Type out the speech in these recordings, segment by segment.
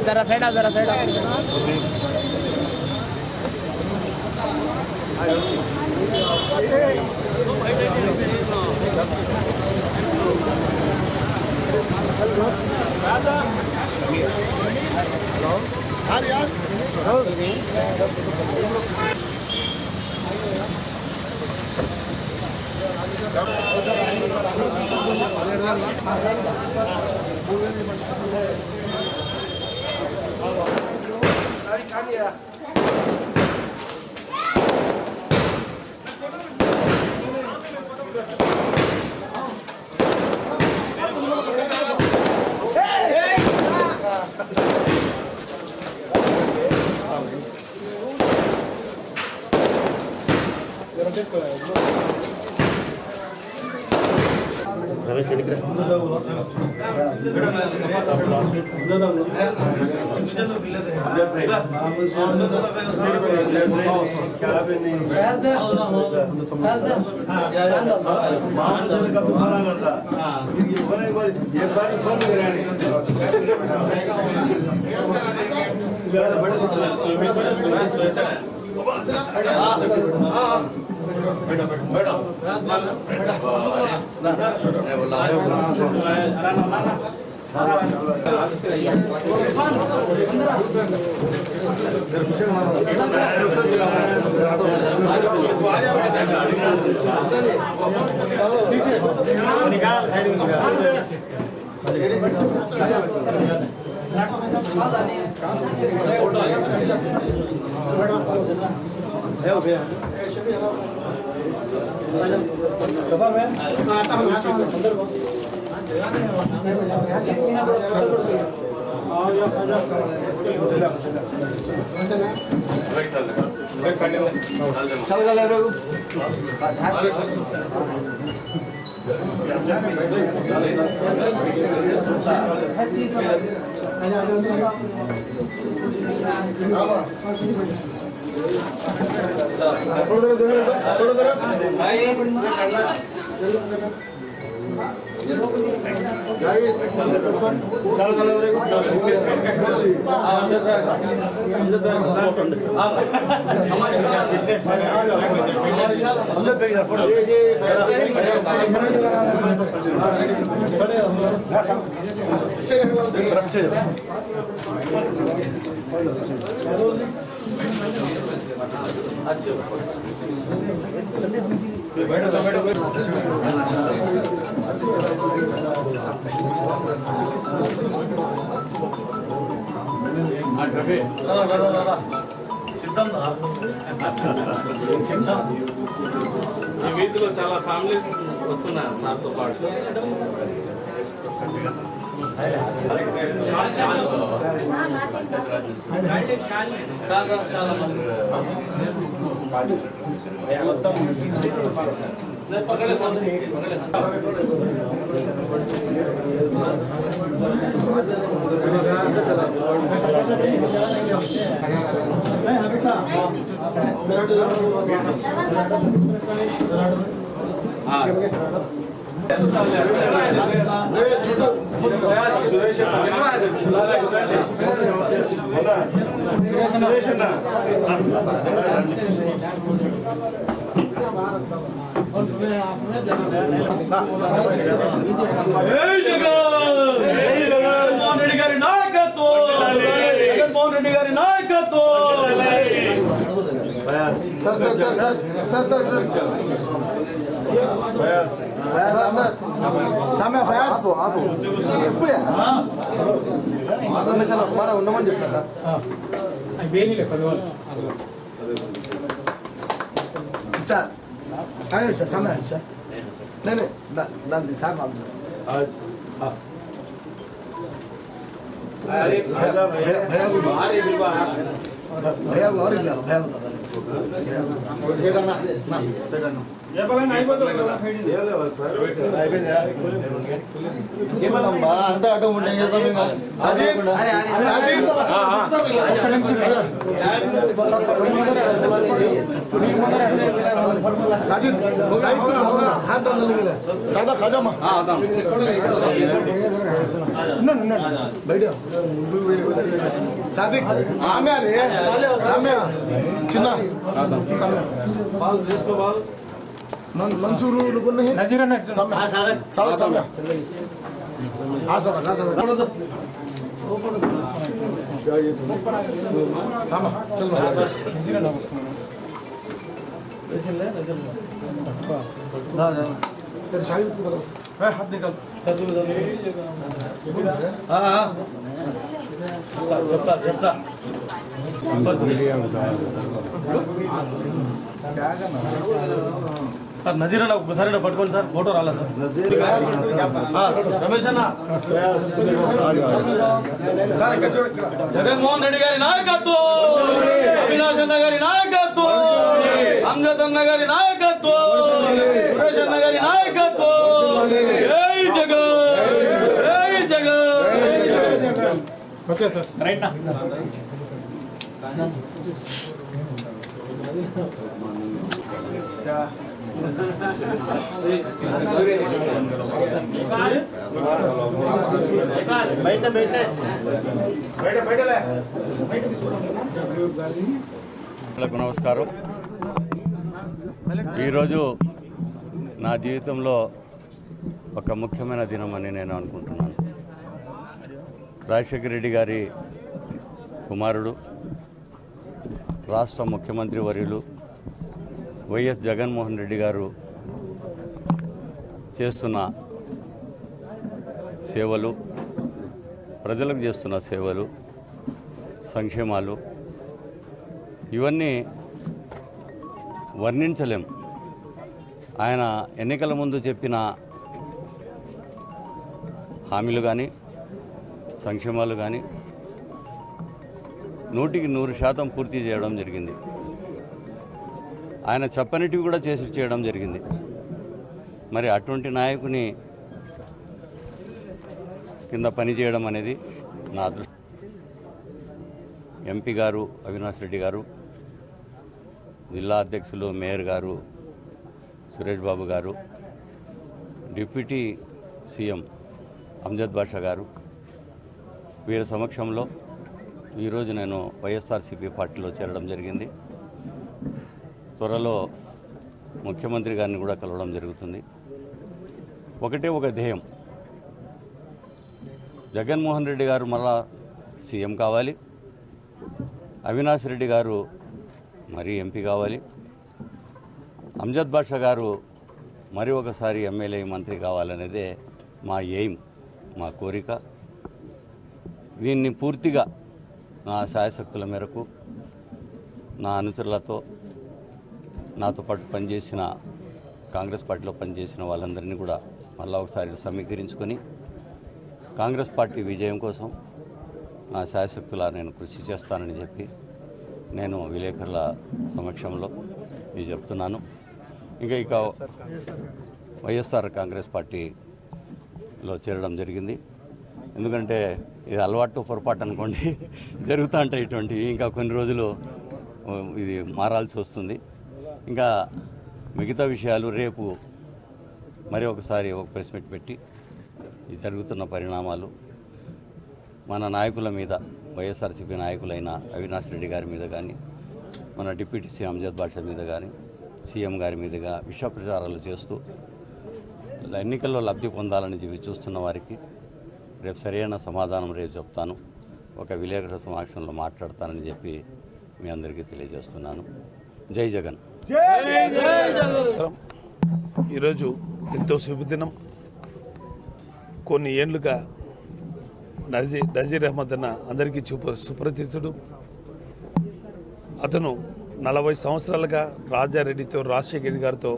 जरा साइड जरा साइड వీధిలో చాలా ఫ్యామిలీస్ వస్తున్నాయి సార్తో పాటు. చాలా మంది పక్కడే జగన్మోహన్ రెడ్డి గారి నాయకత్వం, జగన్మోహన్ రెడ్డి గారి నాయకత్వం. ఉండమని చెప్తారా समय नहीं नहीं दाल दी साथ भैया और भैया అంతా అటు ఉంటే సాజిద్ సాజిద్ साजिद साजिद को होगा हाथ डाल देंगे सादा खाजा मा बैठो सादिक साम्या रे साम्या चिन्ना साम्या बाल इसको बाल मंसूर लोगों ने नजीरा ने साम्या सादा साम्या आ सादा हाँ चल नजीरा ना तेरे शागिद की तरफ है हाथ निकाल हाँ सबका సార్ నజీర్ అన్న ఒకసారి పట్టుకోండి సార్ ఫోటో రాలా సార్ రమేష్ అన్న జగన్మోహన్ రెడ్డి గారి నాయకత్వం అవినాష్ అన్న గారి నాయకత్వం అంగద్ అన్న గారి నాయకత్వం సురేష్ అన్న గారి నాయకత్వం జై జగన్ జై జగన్ ఓకే సార్ రైట్ నా నమస్కారం. ఈరోజు నా జీవితంలో ఒక ముఖ్యమైన దినమని నేను అనుకుంటున్నాను. రాజశేఖర రెడ్డి గారి కుమారుడు రాష్ట్ర ముఖ్యమంత్రి వర్యులు వైఎస్ జగన్మోహన్ రెడ్డి గారు చేస్తున్న సేవలు, ప్రజలకు చేస్తున్న సేవలు, సంక్షేమాలు ఇవన్నీ వర్ణించలేం. ఆయన ఎన్నికల ముందు చెప్పిన హామీలు కానీ సంక్షేమాలు కానీ 100% పూర్తి చేయడం జరిగింది. ఆయన చెప్పనిటివి కూడా చేయడం జరిగింది. మరి అటువంటి నాయకుని కింద పనిచేయడం అనేది నా అదృష్టం. ఎంపీ గారు అవినాష్ రెడ్డి గారు, జిల్లా అధ్యక్షులు మేయర్ గారు సురేష్ బాబు గారు, డిప్యూటీ సీఎం అంజద్ బాషా గారు, వీరి సమక్షంలో ఈరోజు నేను వైఎస్ఆర్సీపీ పార్టీలో చేరడం జరిగింది. త్వరలో ముఖ్యమంత్రి గారిని కూడా కలవడం జరుగుతుంది. ఒకటే ఒక ధ్యేయం, జగన్మోహన్ రెడ్డి గారు మళ్ళా సీఎం కావాలి, అవినాష్ రెడ్డి గారు మరీ ఎంపీ కావాలి, అంజద్ బాషా గారు మరి ఒకసారి ఎమ్మెల్యే మంత్రి కావాలనేదే మా ఎయిమ్, మా కోరిక. దీన్ని పూర్తిగా నా శాయశక్తుల మేరకు నా అనుచరులతో, నాతో పాటు పనిచేసిన కాంగ్రెస్ పార్టీలో పనిచేసిన వాళ్ళందరినీ కూడా మళ్ళా ఒకసారి సమీకరించుకొని కాంగ్రెస్ పార్టీ విజయం కోసం నా శాయశక్తులా నేను కృషి చేస్తానని చెప్పి నేను విలేకరుల సమక్షంలో ఇది చెప్తున్నాను. ఇక వైఎస్ఆర్ కాంగ్రెస్ పార్టీలో చేరడం జరిగింది. ఎందుకంటే ఇది అలవాటు పొరపాటు అనుకోండి, జరుగుతూ ఉంటాయి ఇటువంటివి. ఇంకా కొన్ని రోజులు ఇది మారాల్సి వస్తుంది. ఇంకా మిగతా విషయాలు రేపు మరి ఒకసారి ఒక ప్రెస్ మీట్ పెట్టి ఈ జరుగుతున్న పరిణామాలు మన నాయకుల మీద, వైఎస్ఆర్సీపీ నాయకులైన అవినాష్ రెడ్డి గారి మీద కానీ, మన డిప్యూటీ సీఎం అంజద్ బాషా మీద కానీ, సీఎం గారి మీదుగా విష ప్రచారాలు చేస్తూ ఎన్నికల్లో లబ్ధి పొందాలని చెప్పి చూస్తున్న వారికి రేపు సరైన సమాధానం రేపు చెప్తాను, ఒక విలేకరుల సమావేశంలో మాట్లాడతానని చెప్పి మీ అందరికీ తెలియజేస్తున్నాను. జై జగన్. ఈరోజు ఎంతో శుభదినం. కొన్ని ఏళ్లుగా నజీర్ అహ్మద్ అన్న అందరికీ సుపరిచితుడు. అతను 40 సంవత్సరాలుగా రాజారెడ్డితో, రాజశేఖర రెడ్డి గారితో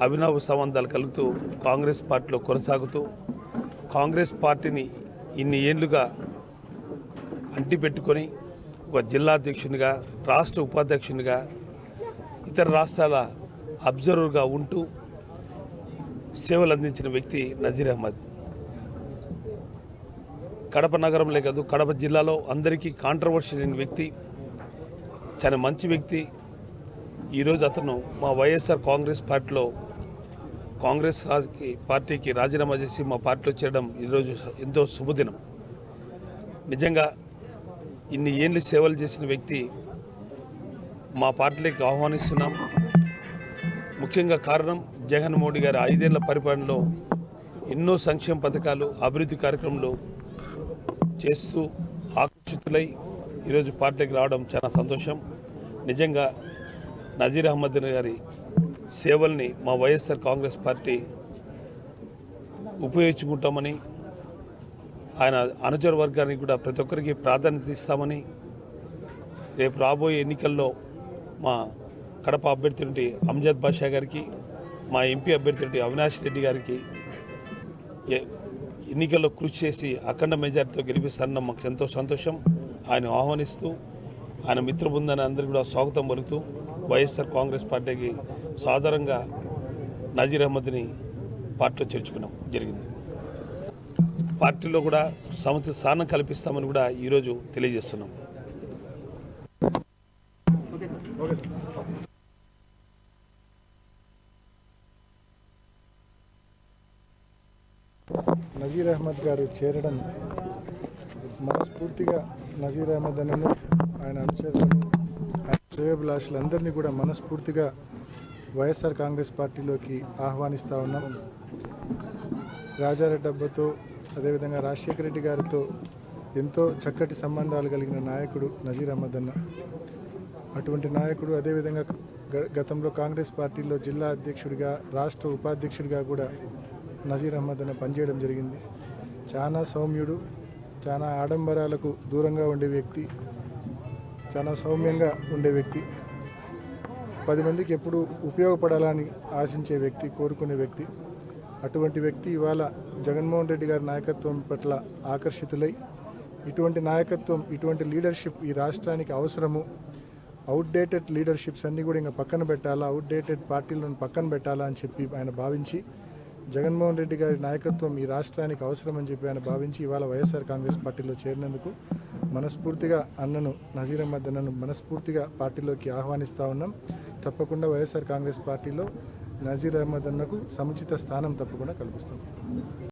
అభినవ సంబంధాలు కలుగుతూ కాంగ్రెస్ పార్టీలో కొనసాగుతూ కాంగ్రెస్ పార్టీని ఇన్ని ఏళ్లుగా అంటిపెట్టుకొని ఒక జిల్లా అధ్యక్షునిగా, రాష్ట్ర ఉపాధ్యక్షునిగా, ఇతర రాష్ట్రాల అబ్జర్వర్గా ఉంటూ సేవలు అందించిన వ్యక్తి నజీర్ అహ్మద్. కడప నగరంలో కాదు, కడప జిల్లాలో అందరికీ కాంట్రవర్షియల్ అయిన వ్యక్తి, చాలా మంచి వ్యక్తి. ఈరోజు అతను మా వైఎస్ఆర్ కాంగ్రెస్ పార్టీలో పార్టీకి రాజీనామా చేసి మా పార్టీలో చేరడం ఈరోజు ఎంతో శుభదినం. నిజంగా ఇన్ని ఏళ్ళు సేవలు చేసిన వ్యక్తి మా పార్టీలోకి ఆహ్వానిస్తున్నాం. ముఖ్యంగా కారణం జగన్ మోడీ గారి 5 ఏళ్ల పరిపాలనలో ఎన్నో సంక్షేమ పథకాలు, అభివృద్ధి కార్యక్రమాలు చేస్తూ ఆకర్షితులై ఈరోజు పార్టీకి రావడం చాలా సంతోషం. నిజంగా నజీర్ అహ్మద్ గారి సేవల్ని మా వైఎస్ఆర్ కాంగ్రెస్ పార్టీ ఉపయోగించుకుంటామని, ఆయన అనుచర వర్గానికి కూడా ప్రతి ఒక్కరికి ప్రాధాన్యత ఇస్తామని, రేపు రాబోయే ఎన్నికల్లో మా కడప అభ్యర్థి అమ్జద్ బాషా గారికి, మా ఎంపీ అభ్యర్థి అవినాష్ రెడ్డి గారికి ఎన్నికల్లో కృషి చేసి అఖండ మెజార్టీతో గెలిపిస్తారన్న మాకు ఎంతో సంతోషం. ఆయన ఆహ్వానిస్తూ ఆయన మిత్ర బృందాన్ని అందరికీ కూడా స్వాగతం పలుకుతూ వైఎస్ఆర్ కాంగ్రెస్ పార్టీకి సాధారణంగా నజీర్ అహ్మద్ని పార్టీలో చేర్చుకోవడం జరిగింది. పార్టీలో కూడా సముచిత స్థానం కల్పిస్తామని కూడా ఈరోజు తెలియజేస్తున్నాం. నజీర్ అహ్మద్ గారు చేరడం మనస్ఫూర్తిగా నజీర్ అహ్మద్ అన్నను, ఆయన అనుచరులను, ఆయన శ్రేయోభిలాషులందరినీ కూడా మనస్ఫూర్తిగా వైఎస్ఆర్ కాంగ్రెస్ పార్టీలోకి ఆహ్వానిస్తూ ఉన్నాం. రాజారెడ్డి అబ్బతో, అదేవిధంగా రాజశేఖర రెడ్డి గారితో ఎంతో చక్కటి సంబంధాలు కలిగిన నాయకుడు నజీర్ అహ్మద్ అన్న. అటువంటి నాయకుడు అదేవిధంగా గతంలో కాంగ్రెస్ పార్టీలో జిల్లా అధ్యక్షుడిగా, రాష్ట్ర ఉపాధ్యక్షుడిగా కూడా నజీర్ అహ్మద్ అన్న పనిచేయడం జరిగింది. చాలా సౌమ్యుడు, చాలా ఆడంబరాలకు దూరంగా ఉండే వ్యక్తి, చాలా సౌమ్యంగా ఉండే వ్యక్తి, 10 మందికి ఎప్పుడు ఉపయోగపడాలని ఆశించే వ్యక్తి, కోరుకునే వ్యక్తి. అటువంటి వ్యక్తి ఇవాళ జగన్మోహన్ రెడ్డి గారి నాయకత్వం పట్ల ఆకర్షితులై ఇటువంటి నాయకత్వం, ఇటువంటి లీడర్షిప్ ఈ రాష్ట్రానికి అవసరము, అవుట్డేటెడ్ లీడర్షిప్స్ అన్నీ కూడా ఇంకా పక్కన పెట్టాలా, అవుట్డేటెడ్ పార్టీలను పక్కన పెట్టాలా అని చెప్పి ఆయన భావించి, జగన్మోహన్ రెడ్డి గారి నాయకత్వం ఈ రాష్ట్రానికి అవసరమని చెప్పి ఆయన భావించి ఇవాళ వైఎస్ఆర్ కాంగ్రెస్ పార్టీలో చేరినందుకు మనస్ఫూర్తిగా అన్నను, నజీర్ అహ్మద్ అన్నను మనస్ఫూర్తిగా పార్టీలోకి ఆహ్వానిస్తూ ఉన్నాం. తప్పకుండా వైఎస్ఆర్ కాంగ్రెస్ పార్టీలో నజీర్ అహ్మద్ అన్నకు సముచిత స్థానం తప్పకుండా కల్పిస్తాం.